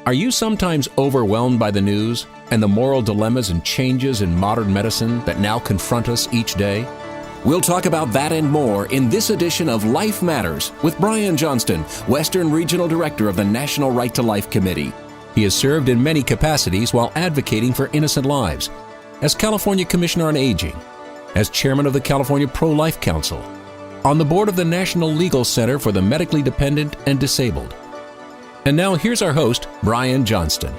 Are you sometimes overwhelmed by the news and the moral dilemmas and changes in modern medicine that now confront us each day? We'll talk about that and more in this edition of Life Matters with Brian Johnston, Western Regional Director of the National Right to Life Committee. He has served in many capacities while advocating for innocent lives, as California Commissioner on Aging, as Chairman of the California ProLife Council, on the board of the National Legal Center for the Medically Dependent and Disabled. And now here's our host, Brian Johnston.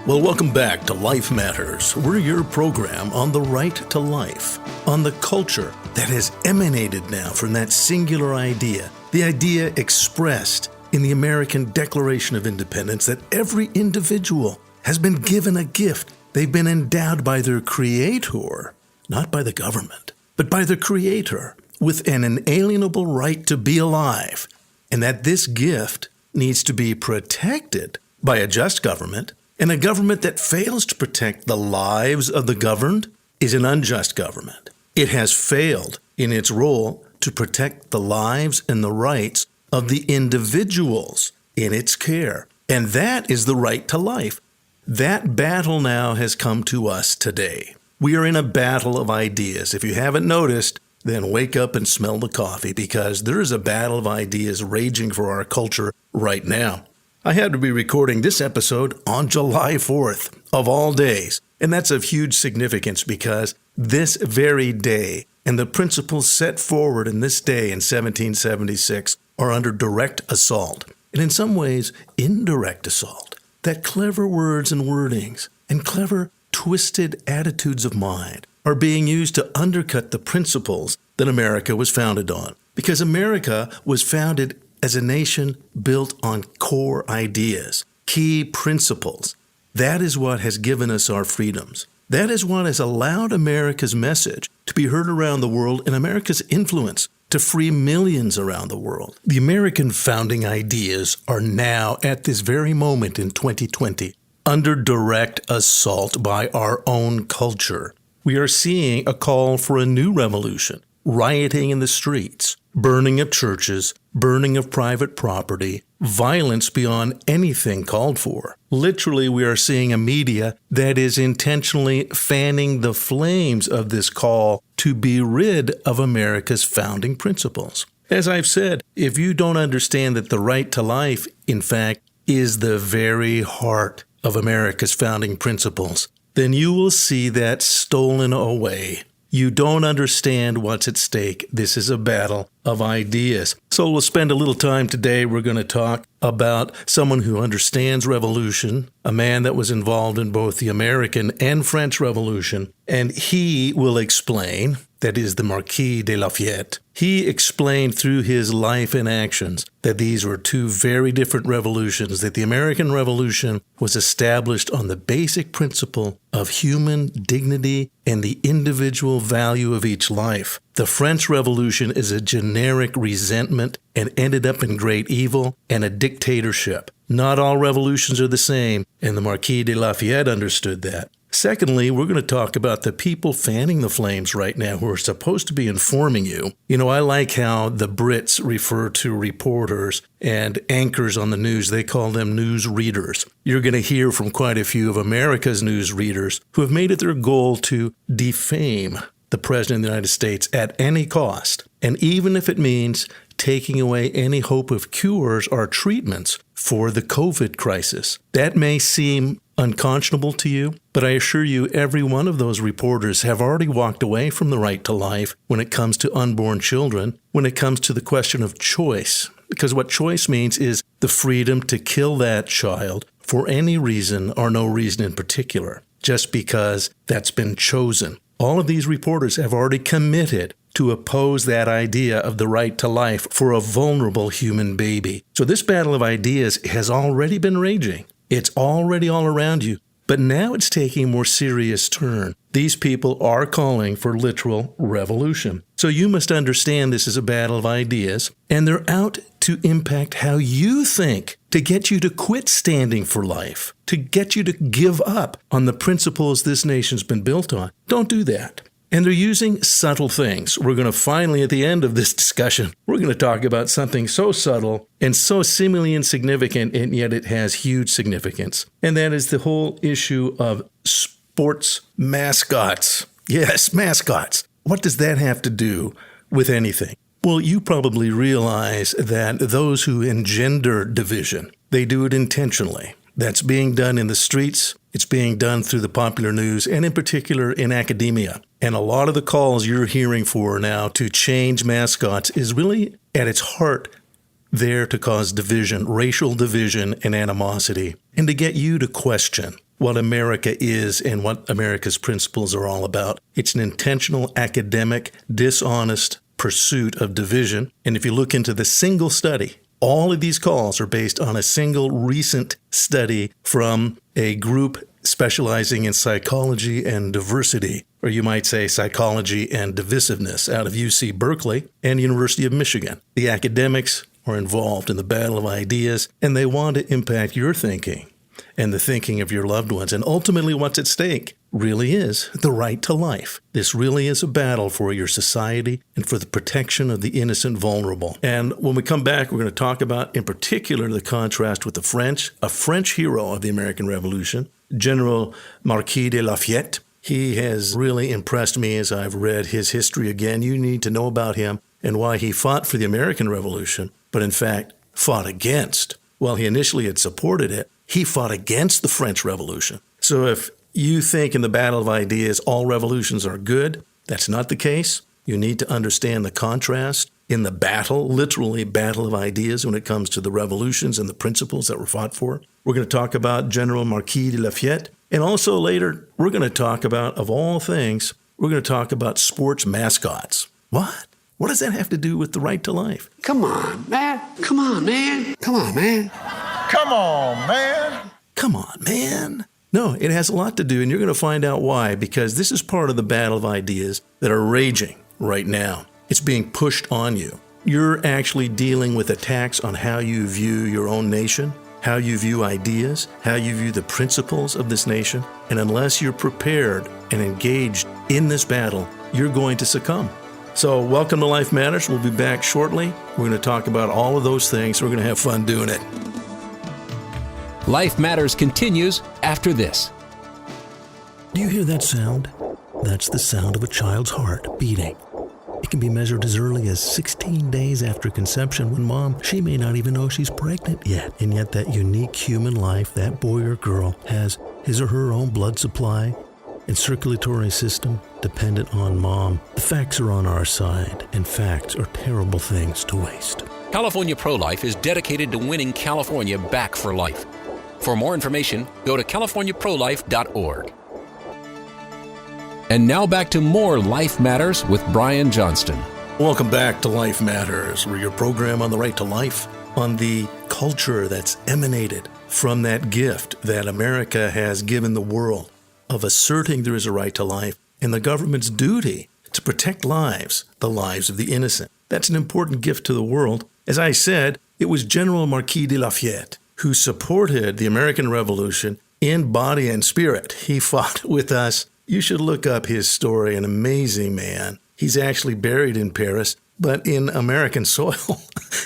Well, welcome back to Life Matters. We're your program on the right to life, on the culture that has emanated now from that singular idea, the idea expressed in the American Declaration of Independence that every individual has been given a gift. They've been endowed by their Creator, not by the government, but by the Creator, with an inalienable right to be alive, and that this gift needs to be protected by a just government, and a government that fails to protect the lives of the governed is an unjust government. It has failed in its role to protect the lives and the rights of the individuals in its care, and that is the right to life. That battle now has come to us today. We are in a battle of ideas. If you haven't noticed, then wake up and smell the coffee, because there is a battle of ideas raging for our culture right now. I had to be recording this episode on July 4th, of all days, and that's of huge significance because this very day and the principles set forward in this day in 1776 are under direct assault, and in some ways, indirect assault. That clever words and wordings and clever twisted attitudes of mind are being used to undercut the principles that America was founded on. Because America was founded as a nation built on core ideas, key principles. That is what has given us our freedoms. That is what has allowed America's message to be heard around the world and America's influence to free millions around the world. The American founding ideas are now, at this very moment in 2020, under direct assault by our own culture. We are seeing a call for a new revolution, rioting in the streets, burning of churches, burning of private property, violence beyond anything called for. Literally, we are seeing a media that is intentionally fanning the flames of this call to be rid of America's founding principles. As I've said, if you don't understand that the right to life, in fact, is the very heart of America's founding principles, then you will see that stolen away. You don't understand what's at stake. This is a battle of ideas. So we'll spend a little time today. We're going to talk about someone who understands revolution, a man that was involved in both the American and French Revolution, and he will explain, that is the Marquis de Lafayette, he explained through his life and actions that these were two very different revolutions, that the American Revolution was established on the basic principle of human dignity and the individual value of each life. The French Revolution is a generic resentment and ended up in great evil and a dictatorship. Not all revolutions are the same, and the Marquis de Lafayette understood that. Secondly, we're going to talk about the people fanning the flames right now who are supposed to be informing you. You know, I like how the Brits refer to reporters and anchors on the news. They call them news readers. You're going to hear from quite a few of America's news readers who have made it their goal to defame the President of the United States at any cost. And even if it means taking away any hope of cures or treatments for the COVID crisis. That may seem unconscionable to you, but I assure you every one of those reporters have already walked away from the right to life when it comes to unborn children, when it comes to the question of choice. Because what choice means is the freedom to kill that child for any reason or no reason in particular, just because that's been chosen. All of these reporters have already committed to oppose that idea of the right to life for a vulnerable human baby. So this battle of ideas has already been raging. It's already all around you. But now it's taking a more serious turn. These people are calling for literal revolution. So you must understand this is a battle of ideas, and they're out to impact how you think, to get you to quit standing for life, to get you to give up on the principles this nation's been built on. Don't do that. And they're using subtle things. We're going to finally, at the end of this discussion, we're going to talk about something so subtle and so seemingly insignificant, and yet it has huge significance. And that is the whole issue of sports mascots. Yes, mascots. What does that have to do with anything? Well, you probably realize that those who engender division, they do it intentionally. That's being done in the streets. It's being done through the popular news, and in particular in academia. And a lot of the calls you're hearing for now to change mascots is really at its heart there to cause division, racial division and animosity, and to get you to question what America is and what America's principles are all about. It's an intentional, academic, dishonest pursuit of division. And if you look into the single study, all of these calls are based on a single recent study from a group specializing in psychology and diversity, or you might say psychology and divisiveness, out of UC Berkeley and University of Michigan. The academics are involved in the battle of ideas, and they want to impact your thinking and the thinking of your loved ones. And ultimately what's at stake really is the right to life. This really is a battle for your society and for the protection of the innocent vulnerable. And when we come back, we're going to talk about, in particular, the contrast with the French, a French hero of the American Revolution, General Marquis de Lafayette. He has really impressed me as I've read his history again. You need to know about him and why he fought for the American Revolution, but in fact fought against. While he initially had supported it, he fought against the French Revolution. So if you think in the battle of ideas all revolutions are good, that's not the case. You need to understand the contrast in the battle, literally battle of ideas when it comes to the revolutions and the principles that were fought for. We're going to talk about General Marquis de Lafayette. And also later, we're going to talk about, of all things, we're going to talk about sports mascots. What? What does that have to do with the right to life? Come on, man. Come on, man. Come on, man. Come on, man. Come on, man. No, it has a lot to do, and you're going to find out why, because this is part of the battle of ideas that are raging right now. It's being pushed on you. You're actually dealing with attacks on how you view your own nation, how you view ideas, how you view the principles of this nation, and unless you're prepared and engaged in this battle, you're going to succumb. So welcome to Life Matters. We'll be back shortly. We're going to talk about all of those things. We're going to have fun doing it. Life Matters continues after this. Do you hear that sound? That's the sound of a child's heart beating. It can be measured as early as 16 days after conception when mom, she may not even know she's pregnant yet. And yet that unique human life, that boy or girl, has his or her own blood supply and circulatory system dependent on mom. The facts are on our side, and facts are terrible things to waste. California ProLife is dedicated to winning California back for life. For more information, go to californiaprolife.org. And now back to more Life Matters with Brian Johnston. Welcome back to Life Matters. We're your program on the right to life, on the culture that's emanated from that gift that America has given the world of asserting there is a right to life and the government's duty to protect lives, the lives of the innocent. That's an important gift to the world. As I said, it was General Marquis de Lafayette who supported the American Revolution in body and spirit. He fought with us. You should look up his story, an amazing man. He's actually buried in Paris, but in American soil.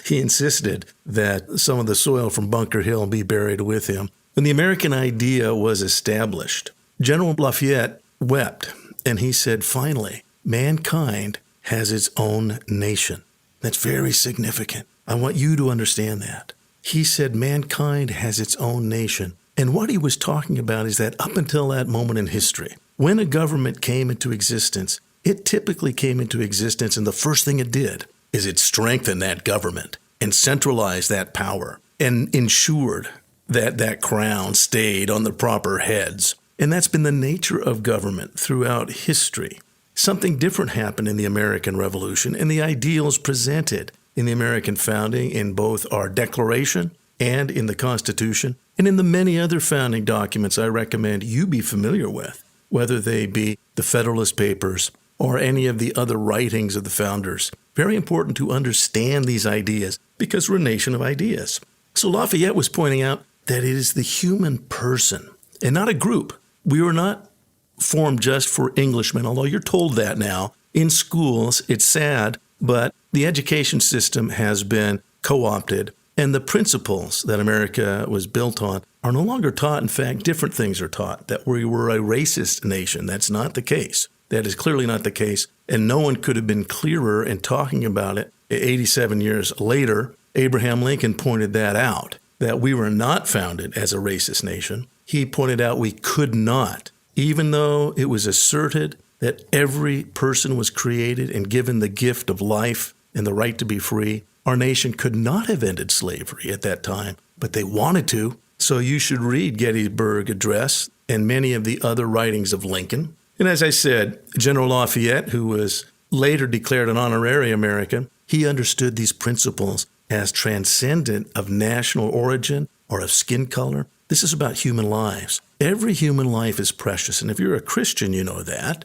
He insisted that some of the soil from Bunker Hill be buried with him. When the American idea was established, General Lafayette wept, and he said, finally, mankind has its own nation. That's very significant. I want you to understand that. He said mankind has its own nation. And what he was talking about is that up until that moment in history, when a government came into existence, it typically came into existence, and the first thing it did is it strengthened that government and centralized that power and ensured that that crown stayed on the proper heads. And that's been the nature of government throughout history. Something different happened in the American Revolution, and the ideals presented in the American founding in both our Declaration and in the Constitution, and in the many other founding documents I recommend you be familiar with, whether they be the Federalist Papers or any of the other writings of the founders. Very important to understand these ideas because we're a nation of ideas. So Lafayette was pointing out that it is the human person and not a group. We are not formed just for Englishmen, although you're told that now. In schools, it's sad, but the education system has been co-opted, and the principles that America was built on are no longer taught. In fact, different things are taught, that we were a racist nation. That's not the case. That is clearly not the case, and no one could have been clearer in talking about it. 87 years later, Abraham Lincoln pointed that out, that we were not founded as a racist nation. He pointed out we could not, even though it was asserted that every person was created and given the gift of life and the right to be free. Our nation could not have ended slavery at that time, but they wanted to. So you should read Gettysburg Address and many of the other writings of Lincoln. And as I said, General Lafayette, who was later declared an honorary American, he understood these principles as transcendent of national origin or of skin color. This is about human lives. Every human life is precious. And if you're a Christian, you know that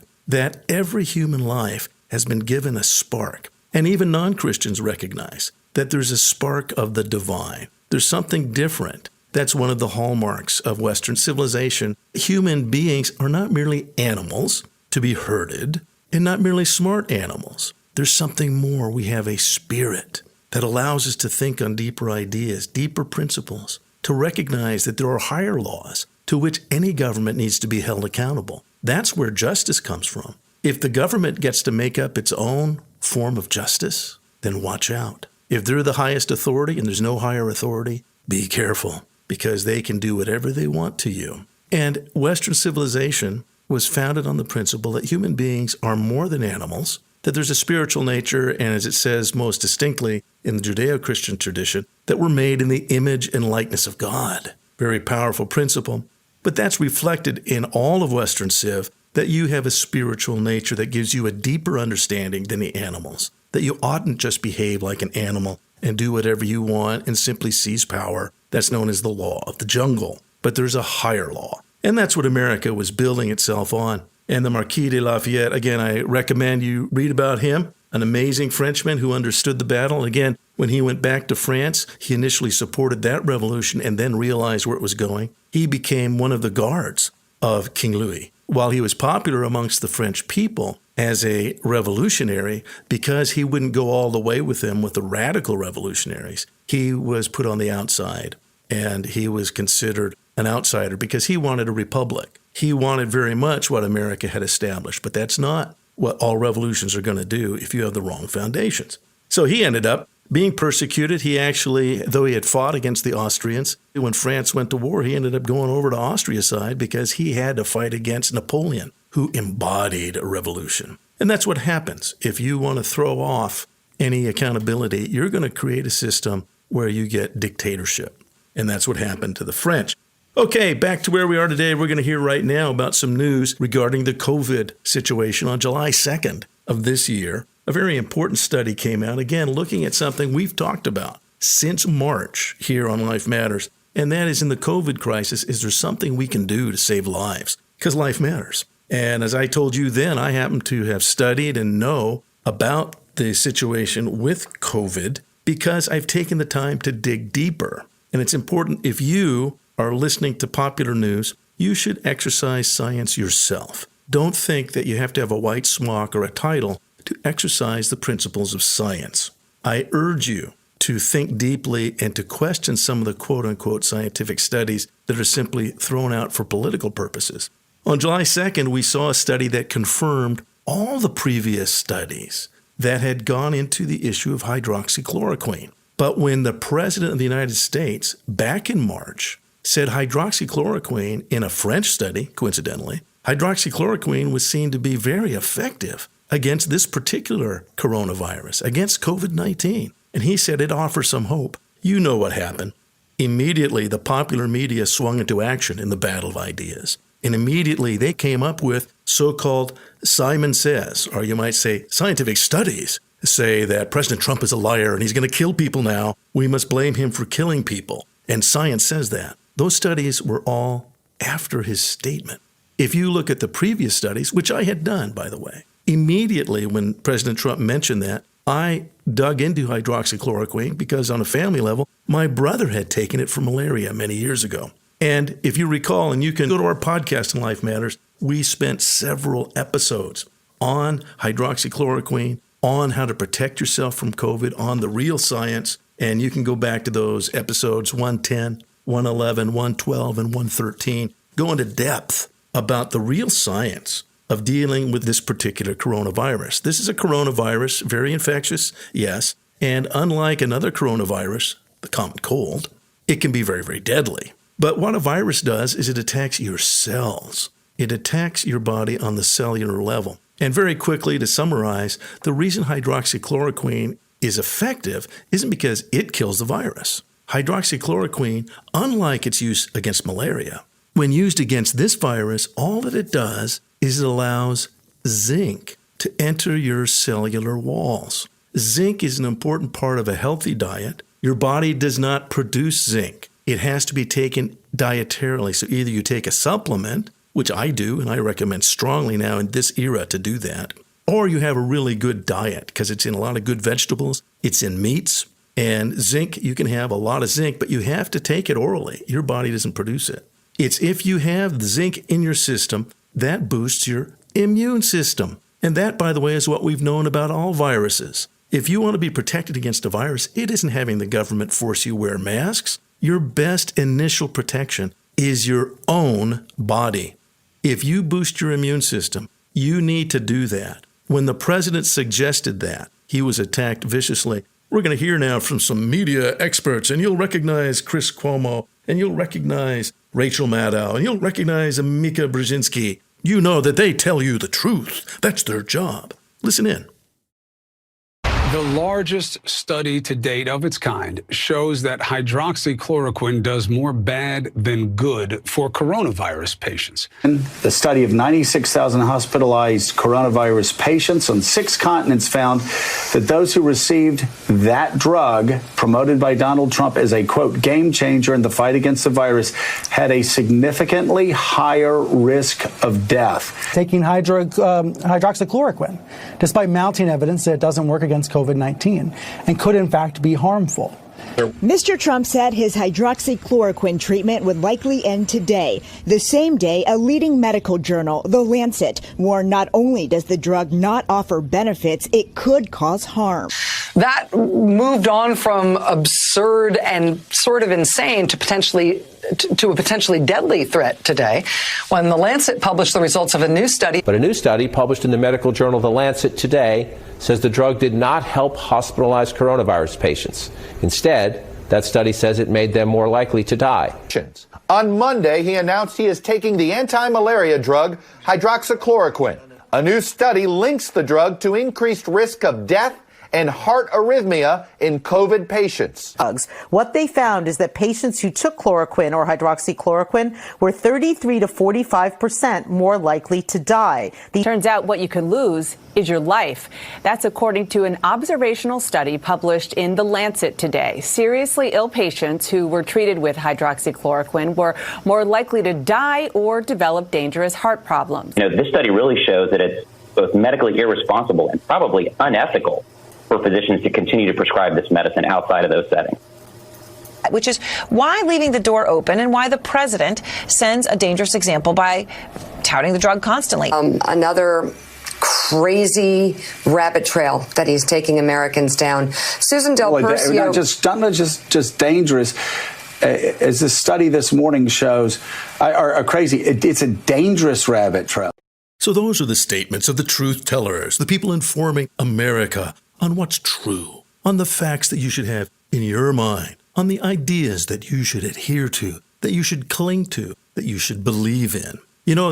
every human life has been given a spark. And even non-Christians recognize that there's a spark of the divine. There's something different. That's one of the hallmarks of Western civilization. Human beings are not merely animals to be herded, and not merely smart animals. There's something more. We have a spirit that allows us to think on deeper ideas, deeper principles, to recognize that there are higher laws to which any government needs to be held accountable. That's where justice comes from. If the government gets to make up its own form of justice, then watch out. If they're the highest authority and there's no higher authority, be careful, because they can do whatever they want to you. And Western civilization was founded on the principle that human beings are more than animals, that there's a spiritual nature, and as it says most distinctly in the Judeo-Christian tradition, that we're made in the image and likeness of God. Very powerful principle. But that's reflected in all of Western Civ, that you have a spiritual nature that gives you a deeper understanding than the animals, that you oughtn't just behave like an animal and do whatever you want and simply seize power. That's known as the law of the jungle. But there's a higher law. And that's what America was building itself on. And the Marquis de Lafayette, again, I recommend you read about him, an amazing Frenchman who understood the battle. Again, when he went back to France, he initially supported that revolution and then realized where it was going. He became one of the guards of King Louis. While he was popular amongst the French people as a revolutionary, because he wouldn't go all the way with them with the radical revolutionaries, he was put on the outside, and he was considered an outsider because he wanted a republic. He wanted very much what America had established, but that's not what all revolutions are going to do if you have the wrong foundations. So he ended up being persecuted. He actually, though he had fought against the Austrians, when France went to war, he ended up going over to Austria's side because he had to fight against Napoleon, who embodied a revolution. And that's what happens. If you want to throw off any accountability, you're going to create a system where you get dictatorship. And that's what happened to the French. Okay, back to where we are today. We're going to hear right now about some news regarding the COVID situation. On July 2nd of this year, a very important study came out, again, looking at something we've talked about since March here on Life Matters, and that is in the COVID crisis, is there something we can do to save lives? Because life matters. And as I told you then, I happen to have studied and know about the situation with COVID because I've taken the time to dig deeper. And it's important, if you are listening to popular news, you should exercise science yourself. Don't think that you have to have a white smock or a title to exercise the principles of science. I urge you to think deeply and to question some of the quote-unquote scientific studies that are simply thrown out for political purposes. On July 2nd, we saw a study that confirmed all the previous studies that had gone into the issue of hydroxychloroquine. But when the President of the United States, back in March, said hydroxychloroquine in a French study, coincidentally, hydroxychloroquine was seen to be very effective against this particular coronavirus, against COVID-19. And he said it offers some hope. You know what happened. Immediately, the popular media swung into action in the battle of ideas. And immediately, they came up with so-called Simon Says, or you might say scientific studies, say that President Trump is a liar and he's going to kill people now. We must blame him for killing people. And science says that. Those studies were all after his statement. If you look at the previous studies, which I had done, by the way, immediately when President Trump mentioned that, I dug into hydroxychloroquine because on a family level, my brother had taken it for malaria many years ago. And if you recall, and you can go to our podcast in Life Matters, we spent several episodes on hydroxychloroquine, on how to protect yourself from COVID, on the real science. And you can go back to those episodes 110, 111, 112, and 113. Go into depth about the real science of dealing with this particular coronavirus. This is a coronavirus, very infectious, yes. And unlike another coronavirus, the common cold, it can be very, very deadly. But what a virus does is it attacks your cells. It attacks your body on the cellular level. And very quickly, to summarize, the reason hydroxychloroquine is effective isn't because it kills the virus. Hydroxychloroquine, unlike its use against malaria, when used against this virus, all that it does is it allows zinc to enter your cellular walls. Zinc is an important part of a healthy diet. Your body does not produce zinc. It has to be taken dietarily. So either you take a supplement, which I do, and I recommend strongly now in this era to do that, or you have a really good diet because it's in a lot of good vegetables. It's in meats. And zinc, you can have a lot of zinc, but you have to take it orally. Your body doesn't produce it. It's if you have the zinc in your system, that boosts your immune system. And that, by the way, is what we've known about all viruses. If you want to be protected against a virus, it isn't having the government force you wear masks. Your best initial protection is your own body. If you boost your immune system, you need to do that. When the president suggested that, he was attacked viciously. We're going to hear now from some media experts, and you'll recognize Chris Cuomo, and you'll recognize Rachel Maddow, and you'll recognize Mika Brzezinski. You know that they tell you the truth. That's their job. Listen in. The largest study to date of its kind shows that hydroxychloroquine does more bad than good for coronavirus patients. The study of 96,000 hospitalized coronavirus patients on 6 continents found that those who received that drug, promoted by Donald Trump as a, quote, game changer in the fight against the virus, had a significantly higher risk of death. Taking hydroxychloroquine, despite mounting evidence that it doesn't work against COVID-19 and could, in fact, be harmful. Mr. Trump said his hydroxychloroquine treatment would likely end today. The same day, a leading medical journal, The Lancet, warned not only does the drug not offer benefits, it could cause harm. That moved on from absurd and sort of insane to a potentially deadly threat today when The Lancet published the results of a new study. But a new study published in the medical journal The Lancet today says the drug did not help hospitalized coronavirus patients. Instead, that study says it made them more likely to die. On Monday, he announced he is taking the anti-malaria drug hydroxychloroquine. A new study links the drug to increased risk of death and heart arrhythmia in COVID patients. What they found is that patients who took chloroquine or hydroxychloroquine were 33 to 45% more likely to die. Turns out what you can lose is your life. That's according to an observational study published in The Lancet today. Seriously ill patients who were treated with hydroxychloroquine were more likely to die or develop dangerous heart problems. This study really shows that it's both medically irresponsible and probably unethical for physicians to continue to prescribe this medicine outside of those settings. Which is why leaving the door open and why the president sends a dangerous example by touting the drug constantly. Another crazy rabbit trail that he's taking Americans down. Susan Del Percio. Not just dangerous. As this study this morning shows, are crazy. It's a dangerous rabbit trail. So those are the statements of the truth tellers, the people informing America on what's true, on the facts that you should have in your mind, on the ideas that you should adhere to, that you should cling to, that you should believe in.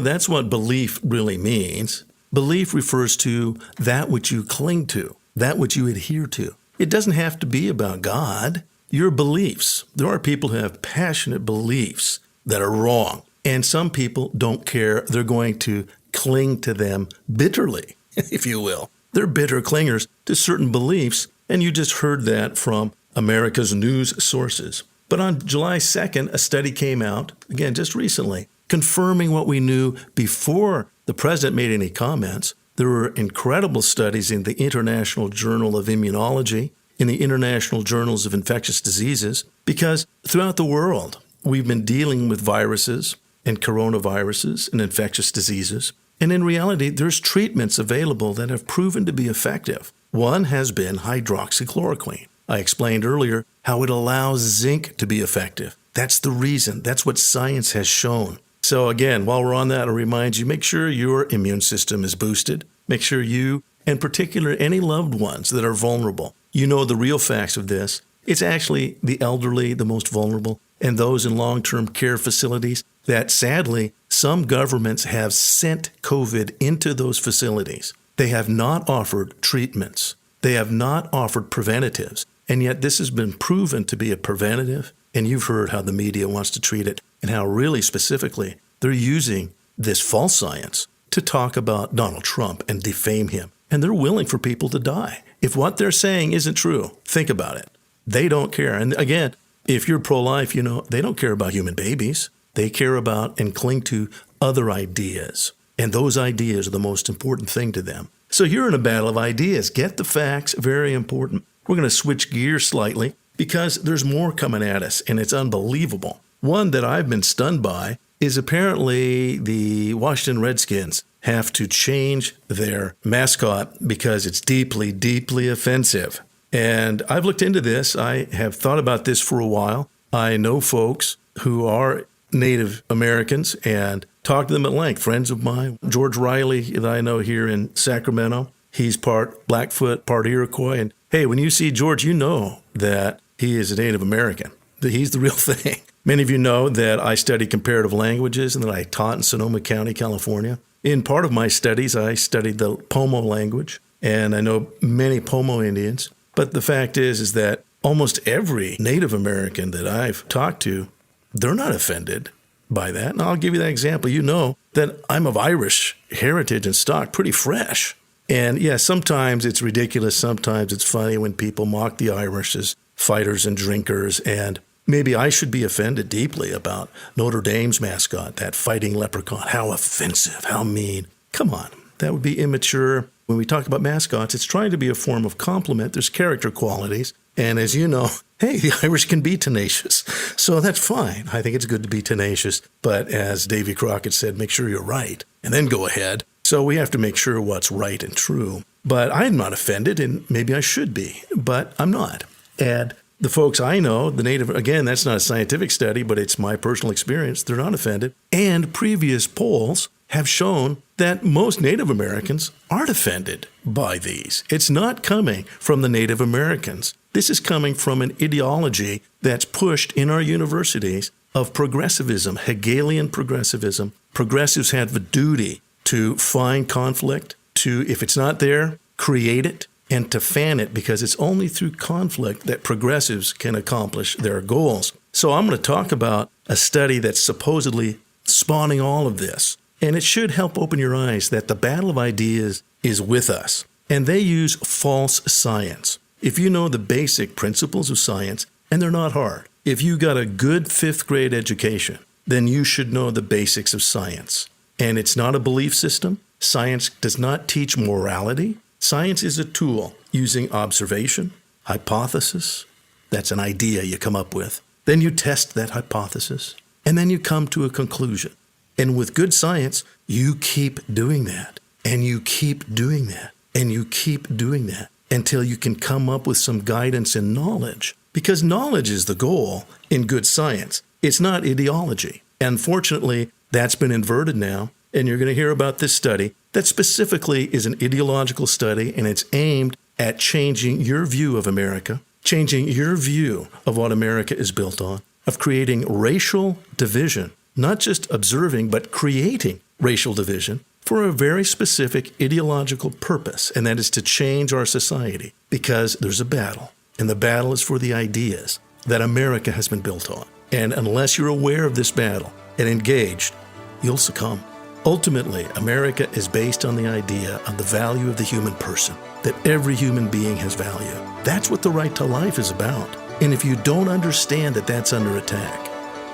That's what belief really means. Belief refers to that which you cling to, that which you adhere to. It doesn't have to be about God. Your beliefs. There are people who have passionate beliefs that are wrong, and some people don't care. They're going to cling to them bitterly, if you will. They're bitter clingers to certain beliefs, and you just heard that from America's news sources. But on July 2nd, a study came out, again, just recently, confirming what we knew before the president made any comments. There were incredible studies in the International Journal of Immunology, in the International Journals of Infectious Diseases, because throughout the world, we've been dealing with viruses and coronaviruses and infectious diseases. And in reality, there's treatments available that have proven to be effective. One has been hydroxychloroquine. I explained earlier how it allows zinc to be effective. That's the reason. That's what science has shown. So again, while we're on that, I'll remind you, make sure your immune system is boosted. Make sure you, in particular, any loved ones that are vulnerable, you know the real facts of this. It's actually the elderly, the most vulnerable, and those in long-term care facilities that sadly, some governments have sent COVID into those facilities. They have not offered treatments. They have not offered preventatives. And yet this has been proven to be a preventative. And you've heard how the media wants to treat it and how really specifically they're using this false science to talk about Donald Trump and defame him. And they're willing for people to die. If what they're saying isn't true, think about it. They don't care. And again, if you're pro-life, you know, they don't care about human babies. They care about and cling to other ideas. And those ideas are the most important thing to them. So you're in a battle of ideas. Get the facts, very important. We're going to switch gears slightly because there's more coming at us, and it's unbelievable. One that I've been stunned by is apparently the Washington Redskins have to change their mascot because it's deeply, deeply offensive. And I've looked into this. I have thought about this for a while. I know folks who are Native Americans and talk to them at length. Friends of mine, George Riley, that I know here in Sacramento, he's part Blackfoot, part Iroquois. And hey, when you see George, you know that he is a Native American, that he's the real thing. Many of you know that I study comparative languages and that I taught in Sonoma County, California. In part of my studies, I studied the Pomo language, and I know many Pomo Indians. But the fact is that almost every Native American that I've talked to, they're not offended by that. And I'll give you that example. You know that I'm of Irish heritage and stock, pretty fresh. And yeah, sometimes it's ridiculous. Sometimes it's funny when people mock the Irish as fighters and drinkers. And maybe I should be offended deeply about Notre Dame's mascot, that fighting leprechaun. How offensive, how mean. Come on, that would be immature. When we talk about mascots, it's trying to be a form of compliment. There's character qualities. And as you know, hey, the Irish can be tenacious. So that's fine. I think it's good to be tenacious. But as Davy Crockett said, make sure you're right and then go ahead. So we have to make sure what's right and true. But I'm not offended, and maybe I should be, but I'm not. And the folks I know, the Native, again, that's not a scientific study, but it's my personal experience. They're not offended. And previous polls have shown that most Native Americans aren't offended by these. It's not coming from the Native Americans. This is coming from an ideology that's pushed in our universities of progressivism, Hegelian progressivism. Progressives have a duty to find conflict, to, if it's not there, create it, and to fan it, because it's only through conflict that progressives can accomplish their goals. So I'm going to talk about a study that's supposedly spawning all of this. And it should help open your eyes that the battle of ideas is with us. And they use false science. If you know the basic principles of science, and they're not hard, if you got a good 5th grade education, then you should know the basics of science. And it's not a belief system. Science does not teach morality. Science is a tool using observation, hypothesis. That's an idea you come up with. Then you test that hypothesis, and then you come to a conclusion. And with good science, you keep doing that, and you keep doing that, and you keep doing that until you can come up with some guidance and knowledge. Because knowledge is the goal in good science. It's not ideology. Unfortunately, that's been inverted now, and you're going to hear about this study that specifically is an ideological study, and it's aimed at changing your view of America, changing your view of what America is built on, of creating racial division. Not just observing, but creating racial division for a very specific ideological purpose, and that is to change our society, because there's a battle, and the battle is for the ideas that America has been built on. And unless you're aware of this battle and engaged, you'll succumb. Ultimately, America is based on the idea of the value of the human person, that every human being has value. That's what the right to life is about. And if you don't understand that that's under attack,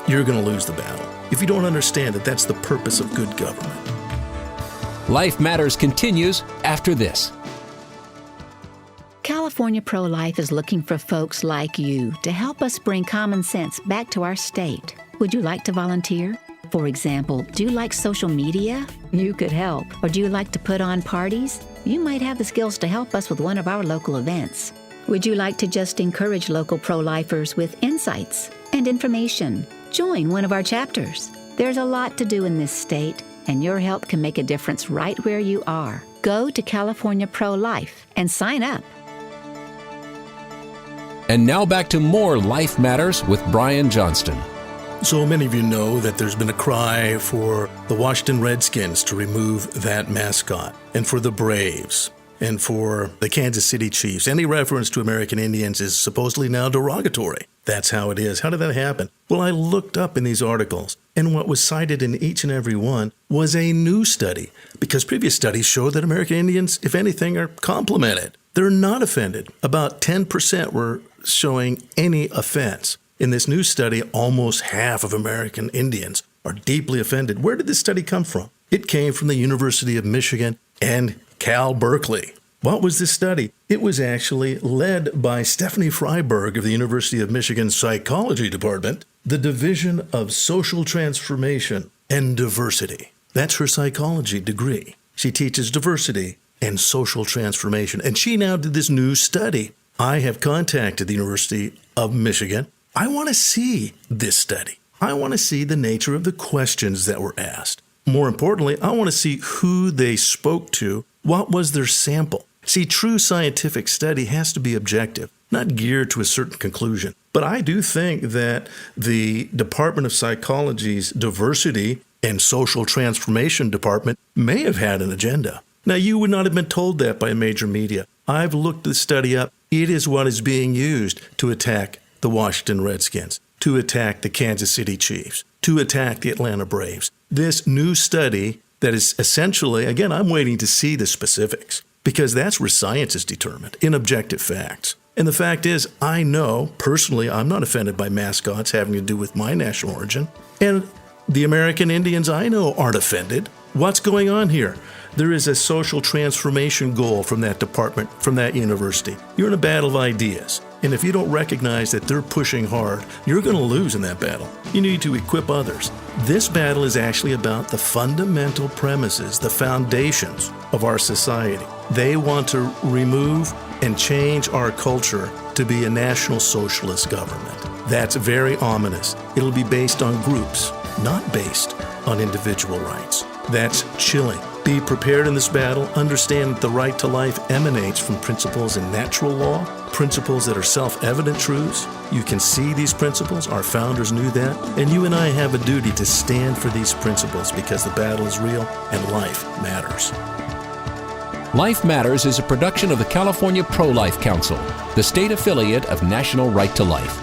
you're going to lose the battle. If you don't understand that that's the purpose of good government. Life Matters continues after this. California Pro-Life is looking for folks like you to help us bring common sense back to our state. Would you like to volunteer? For example, do you like social media? You could help. Or do you like to put on parties? You might have the skills to help us with one of our local events. Would you like to just encourage local pro-lifers with insights and information? Join one of our chapters. There's a lot to do in this state, and your help can make a difference right where you are. Go to California Pro-Life and sign up. And now back to more Life Matters with Brian Johnston. So many of you know that there's been a cry for the Washington Redskins to remove that mascot, and for the Braves, and for the Kansas City Chiefs. Any reference to American Indians is supposedly now derogatory. That's how it is. How did that happen? Well, I looked up in these articles, and what was cited in each and every one was a new study, because previous studies show that American Indians, if anything, are complimented. They're not offended. About 10% were showing any offense. In this new study, almost half of American Indians are deeply offended. Where did this study come from? It came from the University of Michigan and Cal Berkeley. What was this study? It was actually led by Stephanie Freiberg of the University of Michigan Psychology Department, the Division of Social Transformation and Diversity. That's her psychology degree. She teaches diversity and social transformation. And she now did this new study. I have contacted the University of Michigan. I want to see this study. I want to see the nature of the questions that were asked. More importantly, I want to see who they spoke to. What was their sample? See, true scientific study has to be objective, not geared to a certain conclusion. But I do think that the Department of Psychology's Diversity and Social Transformation Department may have had an agenda. Now, you would not have been told that by major media. I've looked this study up. It is what is being used to attack the Washington Redskins, to attack the Kansas City Chiefs, to attack the Atlanta Braves. This new study that is essentially, again, I'm waiting to see the specifics, because that's where science is determined, in objective facts. And the fact is, I know, personally, I'm not offended by mascots having to do with my national origin. And the American Indians I know aren't offended. What's going on here? There is a social transformation goal from that department, from that university. You're in a battle of ideas. And if you don't recognize that they're pushing hard, you're going to lose in that battle. You need to equip others. This battle is actually about the fundamental premises, the foundations of our society. They want to remove and change our culture to be a national socialist government. That's very ominous. It'll be based on groups, not based on individual rights. That's chilling. Be prepared in this battle. Understand that the right to life emanates from principles in natural law, principles that are self-evident truths. You can see these principles. Our founders knew that. And you and I have a duty to stand for these principles, because the battle is real and life matters. Life Matters is a production of the California Pro-Life Council, the state affiliate of National Right to Life.